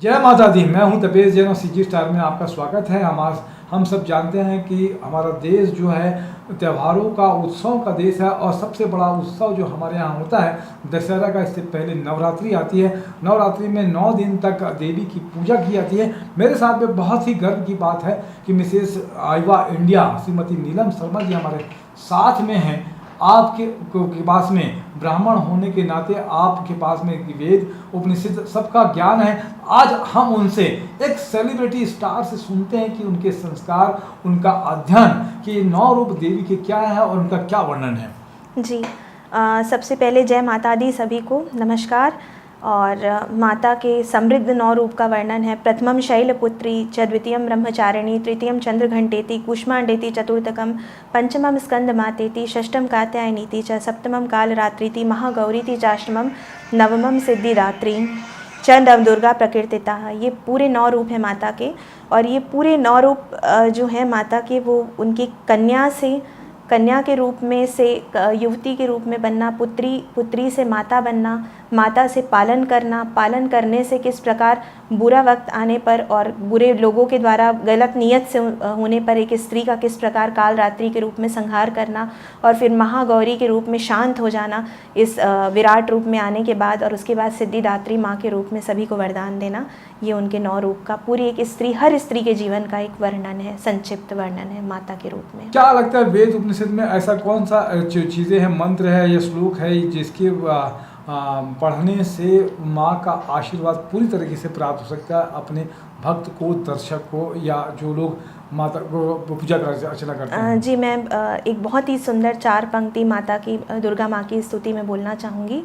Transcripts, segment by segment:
जय माता दी। मैं हूं तपेश जैन और सीजी स्टार में आपका स्वागत है। हम सब जानते हैं कि हमारा देश जो है त्योहारों का उत्सव का देश है और सबसे बड़ा उत्सव जो हमारे यहाँ होता है दशहरा का। इससे पहले नवरात्रि आती है। नवरात्रि में 9 दिन तक देवी की पूजा की जाती है। मेरे साथ में बहुत ही गर्व की बात है कि मिसेस आईवा इंडिया श्रीमती नीलम शर्मा जी हमारे साथ में हैं। आपके के पास में ब्राह्मण होने के नाते आपके पास में वेद उपनिषद सबका ज्ञान है। आज हम उनसे एक सेलिब्रिटी स्टार से सुनते हैं कि उनके संस्कार, उनका अध्ययन कि 9 रूप देवी के क्या है और उनका क्या वर्णन है। जी, सबसे पहले जय माता दी सभी को नमस्कार। और माता के समृद्ध 9 रूप का वर्णन है। प्रथमम शैलपुत्री च, द्वितीयम ब्रह्मचारिणी, तृतीयम चंद्रघंटेति, कूष्मांडेति, चतुर्थकम पंचमम स्कंदमातेति, षष्ठम कात्यायनीति च, सप्तमम कालरात्रिति, महागौरीति चाष्टमम, नवमम सिद्धिदात्री च नवदुर्गा प्रकीर्तिता। ये पूरे 9 रूप हैं माता के। और ये पूरे 9 रूप जो हैं माता के, वो उनकी कन्या के रूप में से युवती के रूप में बनना, पुत्री से माता बनना, माता से पालन करना, पालन करने से किस प्रकार बुरा वक्त आने पर और बुरे लोगों के द्वारा गलत नीयत से होने पर एक स्त्री का किस प्रकार काल रात्रि के रूप में संहार करना, और फिर महागौरी के रूप में शांत हो जाना इस विराट रूप में आने के बाद, और उसके बाद सिद्धिदात्री माँ के रूप में सभी को वरदान देना। ये उनके 9 रूप का पूरी एक स्त्री, हर स्त्री के जीवन का एक वर्णन है, संक्षिप्त वर्णन है माता के रूप में। क्या लगता है वेद उपनिषद में ऐसा कौन सा चीज़ें हैं, मंत्र है या श्लोक है जिसके पढ़ने से माँ का आशीर्वाद पूरी तरीके से प्राप्त हो सकता है अपने भक्त को, दर्शक को, या जो लोग माता को पूजा अर्चना करते हैं? जी, मैं एक बहुत ही सुंदर 4 पंक्ति माता की, दुर्गा माँ की स्तुति में बोलना चाहूँगी।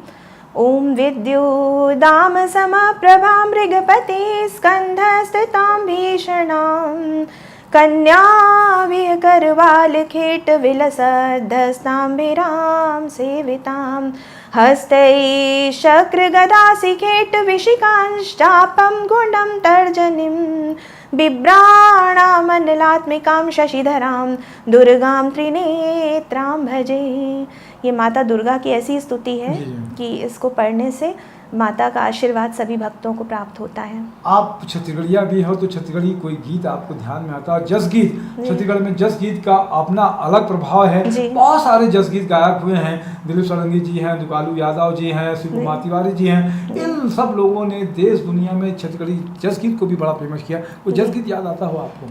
ओम विद्युदाम समप्रभा मृगपति स्कंधस्थितां भीषणां, कन्या विहकरवाल खेट विलसद्धस्तांभिरां सेवितां, हस्तै शक्र गदासि खेट विशिकांश्चापं गुंडं तर्जनीं, बिभ्राणामण्डलात्मिकां शशिधरां, दुर्गां त्रिनेत्रां भजे। ये माता दुर्गा की ऐसी स्तुति है कि इसको पढ़ने से माता का आशीर्वाद सभी भक्तों को प्राप्त होता है। आप छत्तीसगढ़िया भी हो तो छत्तीसगढ़ी कोई गीत आपको ध्यान में आता है? जस गीत, छत्तीसगढ़ में जस गीत का अपना अलग प्रभाव है। बहुत सारे जस गीत गायक हुए हैं। दिलीप सारंगी जी हैं, दुकालू यादव जी हैं, शिव कुमार तिवारी जी हैं। इन सब लोगों ने देश दुनिया में छत्तीसगढ़ी जस गीत को भी बड़ा फेमस किया। वो जस गीत याद आता हो आपको?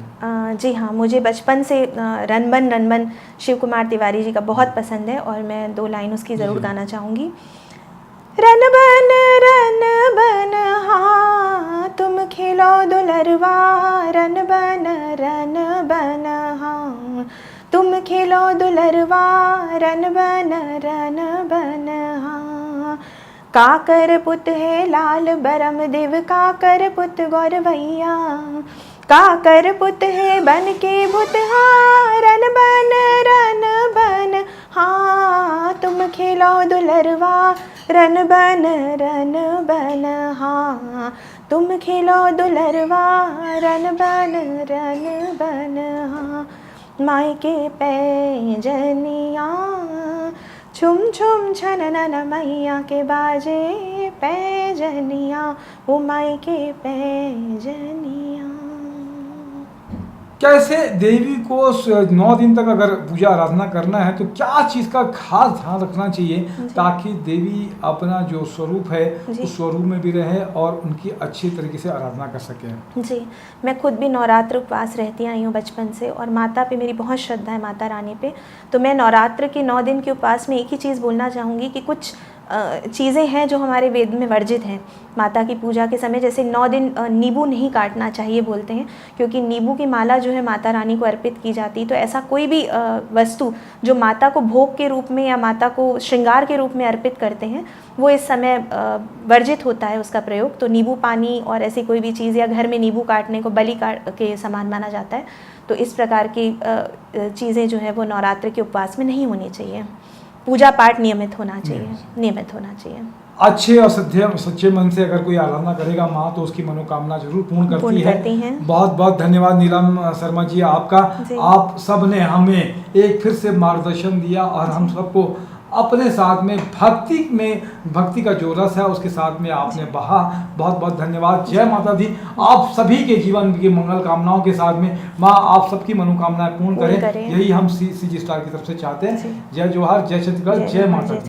जी हाँ, मुझे बचपन से रनबन शिव कुमार तिवारी जी का बहुत पसंद है और मैं 2 लाइन उसकी ज़रूर गाना चाहूँगी। रन बन हाँ तुम खेलो दुलरवा, रन बन हाँ तुम खेलो दुलरवा, रन बन हाँ। काकर पुत है लाल बरम देव, काकर पुत गौर भैया, काकर पुत है बन के भूत हाँ, रन बन हाँ तुम खेलो दुलरवा, रन बन हाँ तुम खेलो दुलरवा, रन बन हाँ। मायके पैजनिया छुम छुम छनन मैया के बाजे पैजनिया, वो मायके पैजनिया। कैसे देवी को 9 दिन तक अगर पूजा आराधना करना है तो क्या चीज़ का खास ध्यान रखना चाहिए ताकि देवी अपना जो स्वरूप है उस स्वरूप में भी रहे और उनकी अच्छी तरीके से आराधना कर सकें? जी, मैं खुद भी नवरात्र उपवास रहती आई हूँ बचपन से, और माता पे मेरी बहुत श्रद्धा है, माता रानी पे। तो मैं नवरात्र के 9 दिन के उपवास में एक ही चीज़ बोलना चाहूँगी कि कुछ चीज़ें हैं जो हमारे वेद में वर्जित हैं माता की पूजा के समय। जैसे 9 दिन नींबू नहीं काटना चाहिए बोलते हैं, क्योंकि नींबू की माला जो है माता रानी को अर्पित की जाती है। तो ऐसा कोई भी वस्तु जो माता को भोग के रूप में या माता को श्रृंगार के रूप में अर्पित करते हैं वो इस समय वर्जित होता है उसका प्रयोग। तो नींबू पानी और ऐसी कोई भी चीज़, या घर में नींबू काटने को बलि के समान माना जाता है। तो इस प्रकार की चीज़ें जो है वो नवरात्र के उपवास में नहीं होनी चाहिए। पूजा पाठ नियमित होना चाहिए। अच्छे और सच्चे मन से अगर कोई आराधना करेगा माँ तो उसकी मनोकामना जरूर पूर्ण करती है। बहुत बहुत धन्यवाद नीलम शर्मा जी आपका। आप सब ने हमें एक फिर से मार्गदर्शन दिया और हम सबको अपने साथ में भक्ति का जो रस है उसके साथ में आपने बहा। बहुत बहुत धन्यवाद। जय माता दी। आप सभी के जीवन की मंगल कामनाओं के साथ में माँ आप सबकी मनोकामनाएं पूर्ण करें, यही हम CG स्टार की तरफ से चाहते हैं। जय जोहार, जय छत्तीसगढ़, जय माता दी।